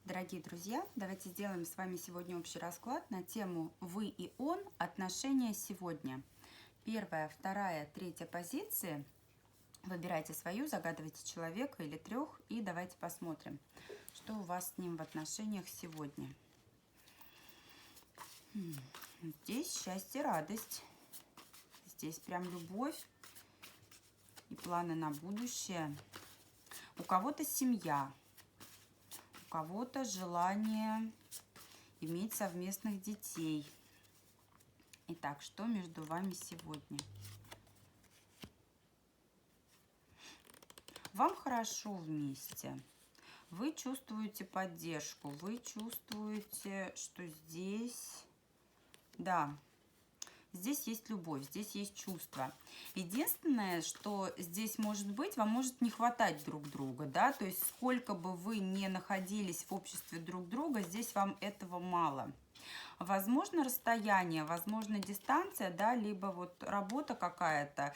Дорогие друзья, давайте сделаем с вами сегодня общий расклад на тему «Вы и он. Отношения сегодня». Первая, вторая, третья позиции. Выбирайте свою, загадывайте человека или трех и давайте посмотрим, что у вас с ним в отношениях сегодня. Здесь счастье, радость. Здесь прям любовь и планы на будущее. У кого-то семья. У кого-то желание иметь совместных детей. Итак, что между вами сегодня? Вам хорошо вместе. Вы чувствуете поддержку. Вы чувствуете, что здесь, да, здесь есть любовь, здесь есть чувство. Единственное, что здесь может быть, вам может не хватать друг друга, да, то есть сколько бы вы ни находились в обществе друг друга, здесь вам этого мало. Возможно, расстояние, возможно, дистанция, да, либо вот работа какая-то,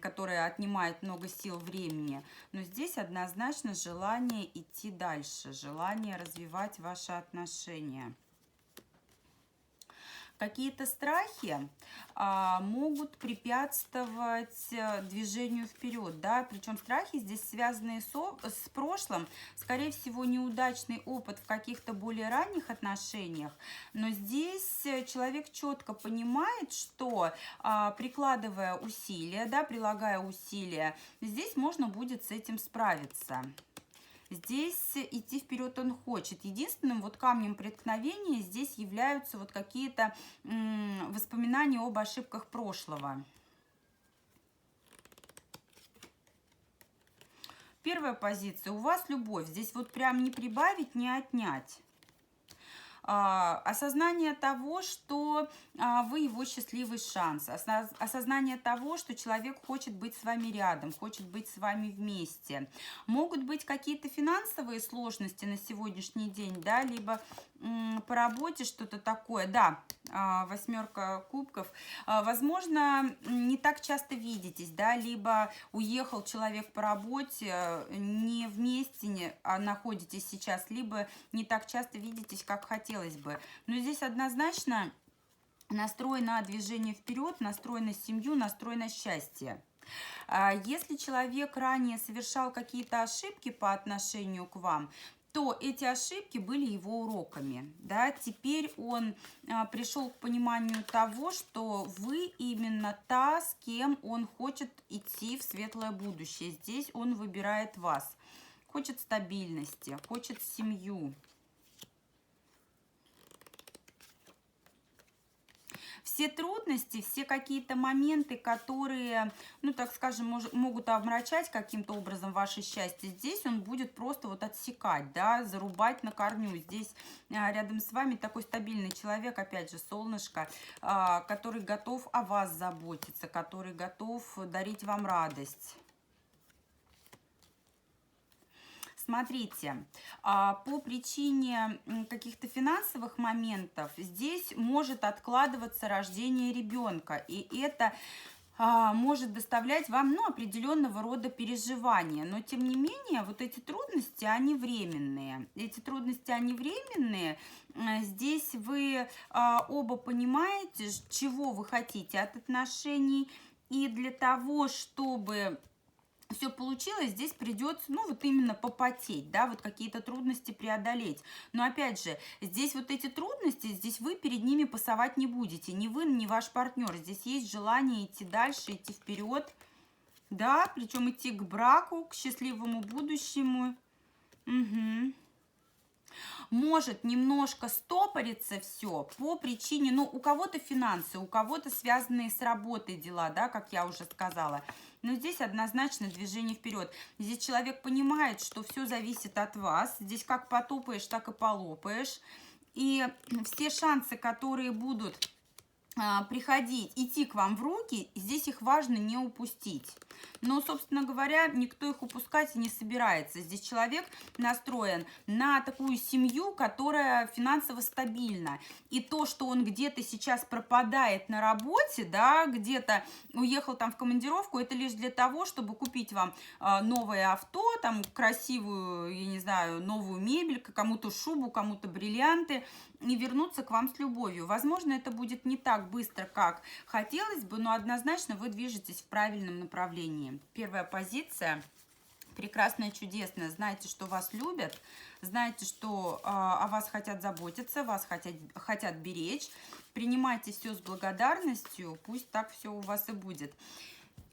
которая отнимает много сил, времени. Но здесь однозначно желание идти дальше, желание развивать ваши отношения. Какие-то страхи могут препятствовать движению вперед, да, причем страхи здесь связаны с прошлым, скорее всего, неудачный опыт в каких-то более ранних отношениях, но здесь человек четко понимает, что прикладывая усилия, да, прилагая усилия, здесь можно будет с этим справиться. Здесь идти вперед он хочет. Единственным вот камнем преткновения здесь являются вот какие-то воспоминания об ошибках прошлого. Первая позиция. У вас любовь. Здесь вот прям не прибавить, не отнять. Осознание того, что вы его счастливый шанс, осознание того, что человек хочет быть с вами рядом, хочет быть с вами вместе. Могут быть какие-то финансовые сложности на сегодняшний день, да, либо по работе что-то такое, да, восьмерка кубков. Возможно, не так часто видитесь, да, либо уехал человек по работе, не вместе находитесь сейчас, либо не так часто видитесь, как хотелось бы. Но здесь однозначно настрой на движение вперед, настрой на семью, настрой на счастье. Если человек ранее совершал какие-то ошибки по отношению к вам, то эти ошибки были его уроками. Да? Теперь он пришел к пониманию того, что вы именно та, с кем он хочет идти в светлое будущее. Здесь он выбирает вас. Хочет стабильности, хочет семью. Все трудности, все какие-то моменты, которые, ну, так скажем, могут омрачать каким-то образом ваше счастье, здесь он будет просто вот отсекать, да, зарубать на корню. Здесь рядом с вами такой стабильный человек, опять же, солнышко, который готов о вас заботиться, который готов дарить вам радость. Смотрите, по причине каких-то финансовых моментов здесь может откладываться рождение ребенка, и это может доставлять вам, ну, определенного рода переживания. Но, тем не менее, вот эти трудности, они временные. Эти трудности, они временные. Здесь вы оба понимаете, чего вы хотите от отношений, и для того, чтобы все получилось, здесь придется, ну, вот именно попотеть, да, вот какие-то трудности преодолеть. Но, опять же, здесь вот эти трудности, здесь вы перед ними пасовать не будете. Ни вы, ни ваш партнер. Здесь есть желание идти дальше, идти вперед, да, причем идти к браку, к счастливому будущему. Угу. Может немножко стопориться все по причине, ну, у кого-то финансы, у кого-то связанные с работой дела, да, как я уже сказала. Но здесь однозначно движение вперед. Здесь человек понимает, что все зависит от вас. Здесь как потопаешь, так и полопаешь. И все шансы, которые будут приходить, идти к вам в руки, здесь их важно не упустить. Но, собственно говоря, никто их упускать и не собирается. Здесь человек настроен на такую семью, которая финансово стабильна. И то, что он где-то сейчас пропадает на работе, да, где-то уехал там в командировку, это лишь для того, чтобы купить вам новое авто, там красивую, я не знаю, новую мебель, кому-то шубу, кому-то бриллианты, и вернуться к вам с любовью. Возможно, это будет не так быстро, как хотелось бы, но однозначно вы движетесь в правильном направлении. Первая позиция. Прекрасная, чудесная. Знаете, что вас любят, знаете, что о вас хотят заботиться, вас хотят беречь. Принимайте все с благодарностью, пусть так все у вас и будет.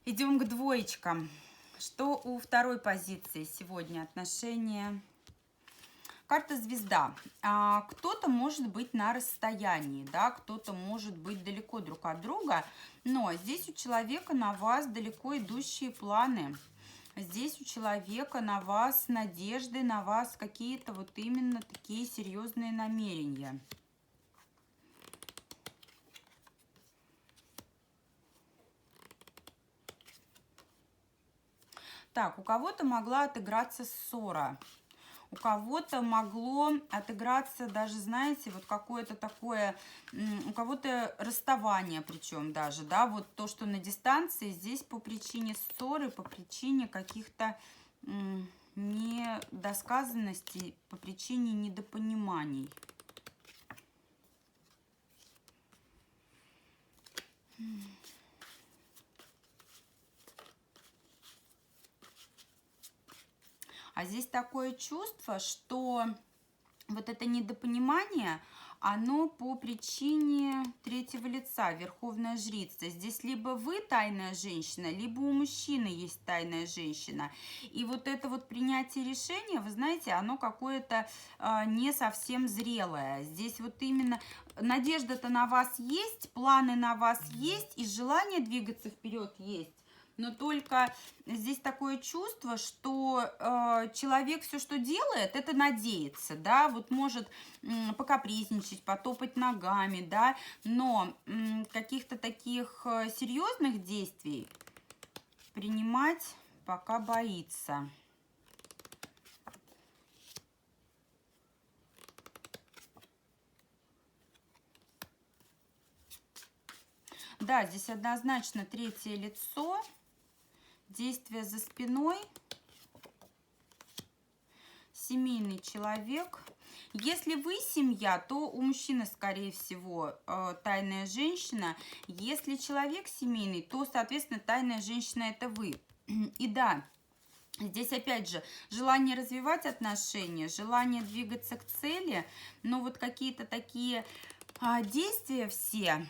Идем к двоечкам. Что у второй позиции сегодня? Отношения. Карта звезда. Кто-то может быть на расстоянии, да, кто-то может быть далеко друг от друга, но здесь у человека на вас далеко идущие планы. Здесь у человека на вас надежды, на вас какие-то вот именно такие серьезные намерения. Так, у кого-то могла отыграться ссора. У кого-то могло отыграться даже, знаете, вот какое-то такое, у кого-то расставание причем даже, да, вот то, что на дистанции, здесь по причине ссоры, по причине каких-то недосказанностей, по причине недопониманий. А здесь такое чувство, что вот это недопонимание, оно по причине третьего лица, верховная жрица. Здесь либо вы тайная женщина, либо у мужчины есть тайная женщина. И вот это вот принятие решения, вы знаете, оно какое-то не совсем зрелое. Здесь вот именно надежда-то на вас есть, планы на вас есть, и желание двигаться вперед есть. Но только здесь такое чувство, что человек все, что делает, это надеется, да, вот может покапризничать, потопать ногами, да, но каких-то таких серьезных действий принимать пока боится. Да, здесь однозначно третье лицо. Действие за спиной, семейный человек. Если вы семья, то у мужчины, скорее всего, тайная женщина. Если человек семейный, то, соответственно, тайная женщина – это вы. И да, здесь, опять же, желание развивать отношения, желание двигаться к цели, но вот какие-то такие действия все…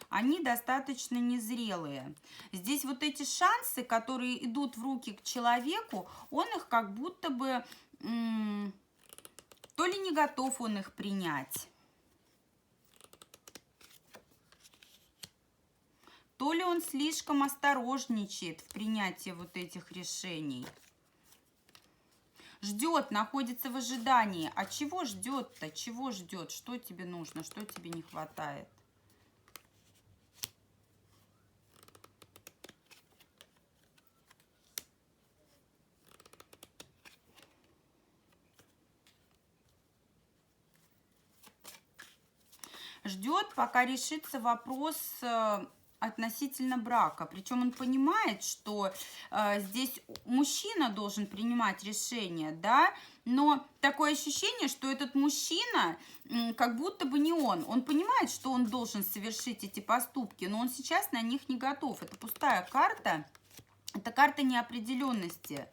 они достаточно незрелые. Здесь вот эти шансы, которые идут в руки к человеку, он их как будто бы, то ли не готов он их принять, то ли он слишком осторожничает в принятии вот этих решений. Ждет, находится в ожидании. А чего ждет-то? Чего ждет? Что тебе нужно? Что тебе не хватает? Ждет, пока решится вопрос относительно брака. Причем он понимает, что здесь мужчина должен принимать решение, да, но такое ощущение, что этот мужчина как будто бы не он. Он понимает, что он должен совершить эти поступки, но он сейчас на них не готов. Это пустая карта, это карта неопределенности.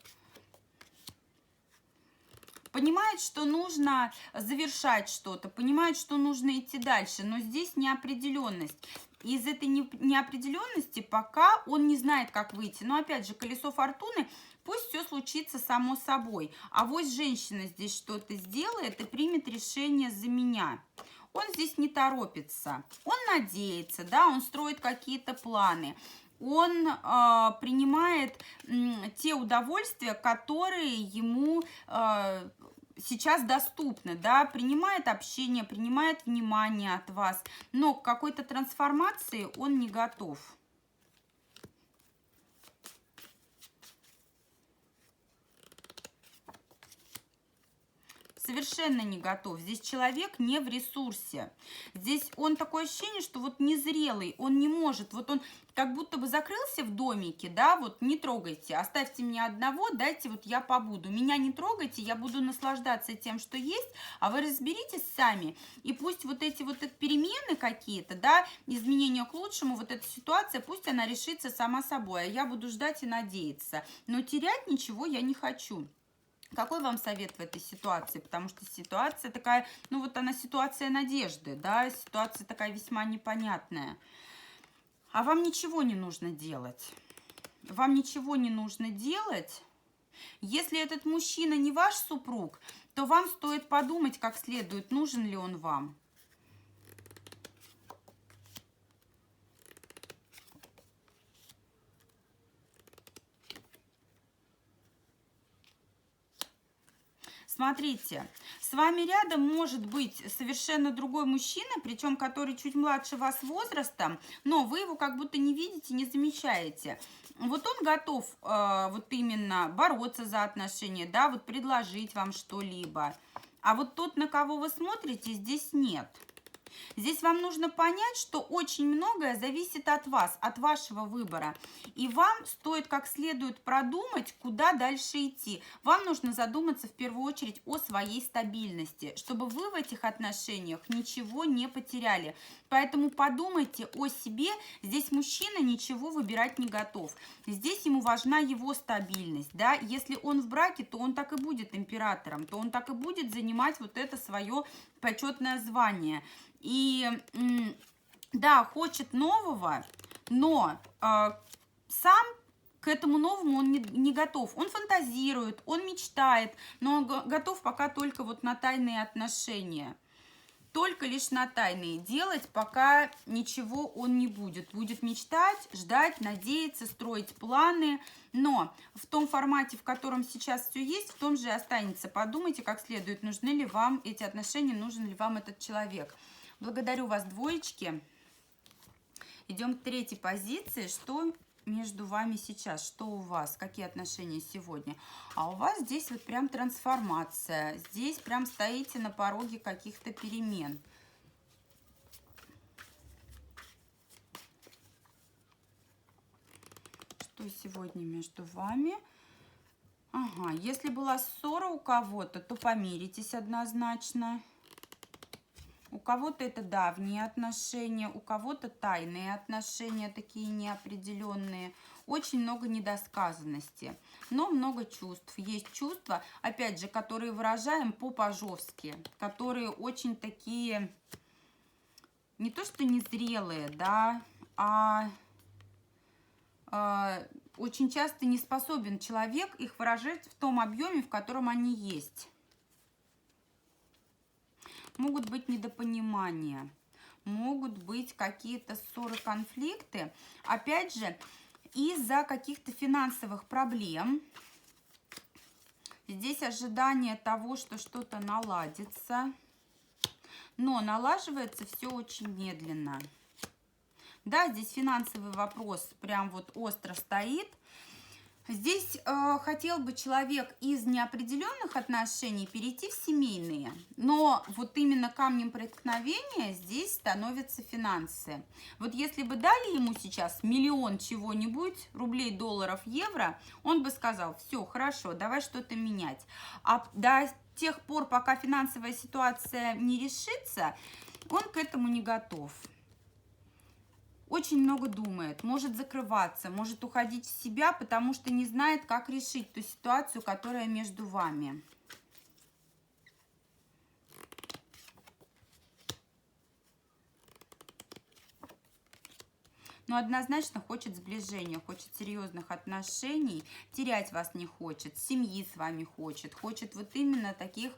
Понимает, что нужно завершать что-то, понимает, что нужно идти дальше, но здесь неопределенность. Из этой неопределенности пока он не знает, как выйти. Но опять же, колесо фортуны, пусть все случится само собой. А вот женщина здесь что-то сделает и примет решение за меня. Он здесь не торопится, он надеется, да, он строит какие-то планы. Он принимает те удовольствия, которые ему сейчас доступны, да, принимает общение, принимает внимание от вас, но к какой-то трансформации он не готов. Совершенно не готов. Здесь человек не в ресурсе. Здесь он такое ощущение, что вот незрелый, он не может. Вот он как будто бы закрылся в домике, да, вот не трогайте, оставьте меня одного, дайте вот я побуду. Меня не трогайте, я буду наслаждаться тем, что есть, а вы разберитесь сами. И пусть вот эти вот перемены какие-то, да, изменения к лучшему, вот эта ситуация, пусть она решится сама собой, а я буду ждать и надеяться. Но терять ничего я не хочу. Какой вам совет в этой ситуации? Потому что ситуация такая, ну вот она ситуация надежды, да, ситуация такая весьма непонятная. А вам ничего не нужно делать. Вам ничего не нужно делать. Если этот мужчина не ваш супруг, то вам стоит подумать как следует, нужен ли он вам. Смотрите, с вами рядом может быть совершенно другой мужчина, причем который чуть младше вас возрастом, но вы его как будто не видите, не замечаете. Вот он готов вот именно бороться за отношения, да, вот предложить вам что-либо. А вот тот, на кого вы смотрите, здесь нет. Здесь вам нужно понять, что очень многое зависит от вас, от вашего выбора. И вам стоит как следует продумать, куда дальше идти. Вам нужно задуматься в первую очередь о своей стабильности, чтобы вы в этих отношениях ничего не потеряли. Поэтому подумайте о себе. Здесь мужчина ничего выбирать не готов. Здесь ему важна его стабильность. Да? Если он в браке, то он так и будет императором, то он так и будет занимать вот это свое почетное звание. И да, хочет нового, но сам к этому новому он не готов. Он фантазирует, он мечтает, но он готов пока только вот на тайные отношения. Только лишь на тайные. Делать пока ничего он не будет. Будет мечтать, ждать, надеяться, строить планы. Но в том формате, в котором сейчас все есть, в том же и останется. Подумайте как следует, нужны ли вам эти отношения, нужен ли вам этот человек. Благодарю вас, двоечки. Идем к третьей позиции. Что между вами сейчас? Что у вас? Какие отношения сегодня? А у вас здесь вот прям трансформация. Здесь прям стоите на пороге каких-то перемен. Что сегодня между вами? Ага, если была ссора у кого-то, то помиритесь однозначно. У кого-то это давние отношения, у кого-то тайные отношения, такие неопределенные. Очень много недосказанности, но много чувств. Есть чувства, опять же, которые выражаем по-пажовски, которые очень такие, не то что незрелые, да, а очень часто не способен человек их выражать в том объеме, в котором они есть. Могут быть недопонимания, могут быть какие-то ссоры, конфликты. Опять же, из-за каких-то финансовых проблем. Здесь ожидание того, что что-то наладится. Но налаживается все очень медленно. Да, здесь финансовый вопрос прям вот остро стоит. Здесь хотел бы человек из неопределенных отношений перейти в семейные, но вот именно камнем преткновения здесь становятся финансы. Вот если бы дали ему сейчас миллион чего-нибудь, рублей, долларов, евро, он бы сказал: все, хорошо, давай что-то менять. А до тех пор, пока финансовая ситуация не решится, он к этому не готов. Очень много думает, может закрываться, может уходить в себя, потому что не знает, как решить ту ситуацию, которая между вами. но однозначно хочет сближения, хочет серьезных отношений, терять вас не хочет, семьи с вами хочет вот именно таких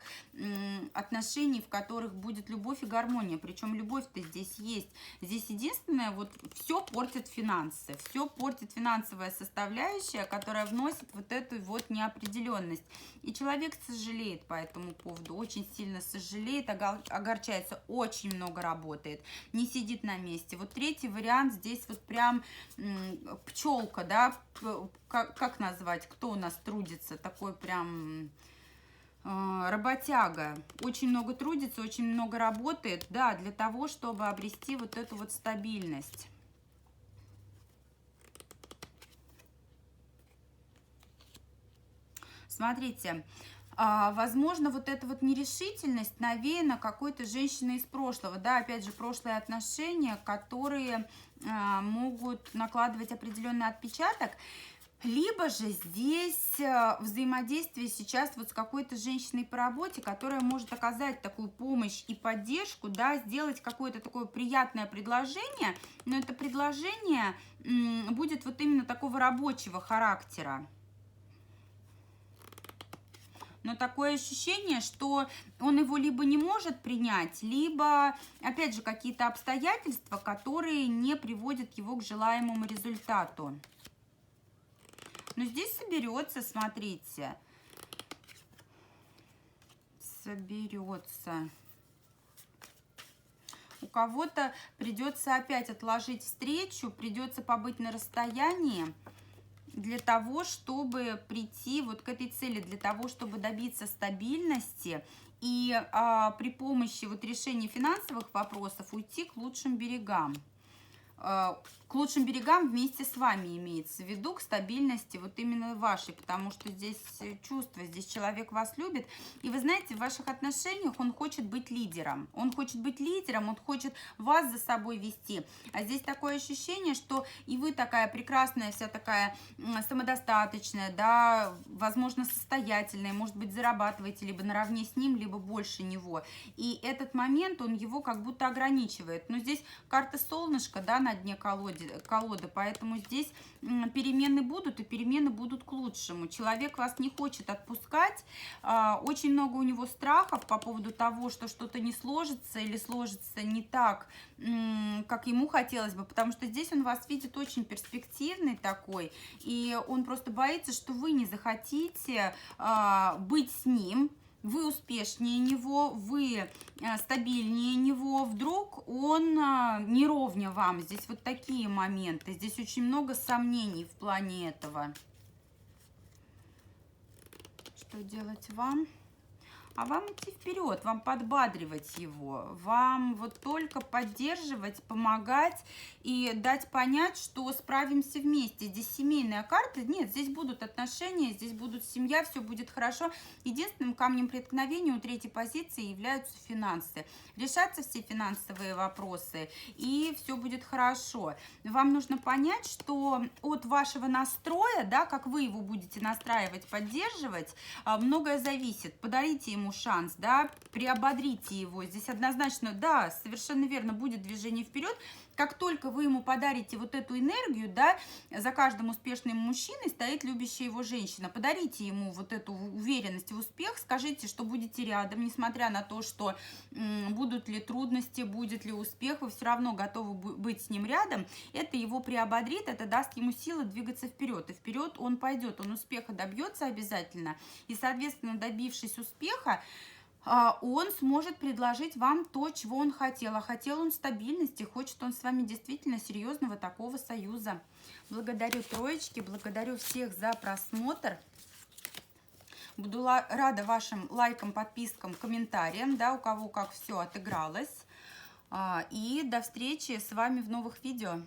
отношений, в которых будет любовь и гармония. Причем любовь-то здесь есть. Здесь единственное, вот все портит финансы, все портит финансовая составляющая, которая вносит вот эту вот неопределенность. И человек сожалеет по этому поводу, очень сильно сожалеет, огорчается, очень много работает, не сидит на месте. Вот третий вариант здесь вот прям пчелка, да, как назвать, кто у нас трудится, такой прям работяга, очень много трудится, очень много работает, да, для того, чтобы обрести вот эту вот стабильность. Смотрите, возможно, вот эта вот нерешительность навеяна какой-то женщиной из прошлого, да, опять же, прошлые отношения, которые могут накладывать определенный отпечаток, либо же здесь взаимодействие сейчас вот с какой-то женщиной по работе, которая может оказать такую помощь и поддержку, да, сделать какое-то такое приятное предложение, но это предложение будет вот именно такого рабочего характера. Но такое ощущение, что он его либо не может принять, либо, опять же, какие-то обстоятельства, которые не приводят его к желаемому результату. Но здесь соберется, смотрите. Соберется. У кого-то придется опять отложить встречу, придется побыть на расстоянии, для того, чтобы прийти вот к этой цели, для того, чтобы добиться стабильности и при помощи вот решения финансовых вопросов уйти к лучшим берегам. К лучшим берегам вместе с вами имеется в виду, к стабильности вот именно вашей, потому что здесь чувство, здесь человек вас любит, и вы знаете, в ваших отношениях он хочет быть лидером, он хочет вас за собой вести, а здесь такое ощущение, что и вы такая прекрасная, вся такая самодостаточная, да, возможно, состоятельная, может быть, зарабатываете либо наравне с ним, либо больше него, и этот момент, он его как будто ограничивает, но здесь карта солнышко, да, на дне колоды, поэтому здесь перемены будут, и перемены будут к лучшему. Человек вас не хочет отпускать, очень много у него страхов по поводу того, что что-то не сложится или сложится не так, как ему хотелось бы, потому что здесь он вас видит очень перспективный такой, и он просто боится, что вы не захотите быть с ним, вы успешнее него, вы стабильнее него, вдруг он не ровня вам. Здесь вот такие моменты, здесь очень много сомнений в плане этого. Что делать вам? А вам идти вперед, вам подбадривать его, вам вот только поддерживать, помогать и дать понять, что справимся вместе. Здесь семейная карта, нет, здесь будут отношения, здесь будут семья, все будет хорошо. Единственным камнем преткновения у третьей позиции являются финансы. Решатся все финансовые вопросы, и все будет хорошо. Вам нужно понять, что от вашего настроя, да, как вы его будете настраивать, поддерживать, многое зависит. Подарите ему шанс, да, приободрите его. Здесь однозначно, да, совершенно верно, будет движение вперед. Как только вы ему подарите вот эту энергию, да, за каждым успешным мужчиной стоит любящая его женщина. Подарите ему вот эту уверенность в успех, скажите, что будете рядом, несмотря на то, что будут ли трудности, будет ли успех, вы все равно готовы быть с ним рядом. Это его приободрит, это даст ему силы двигаться вперед. И вперед он пойдет, он успеха добьется обязательно. И, соответственно, добившись успеха, он сможет предложить вам то, чего он хотел. А хотел он стабильности, хочет он с вами действительно серьезного такого союза. Благодарю троечки, благодарю всех за просмотр. Буду рада вашим лайкам, подпискам, комментариям, да, у кого как все отыгралось. И до встречи с вами в новых видео.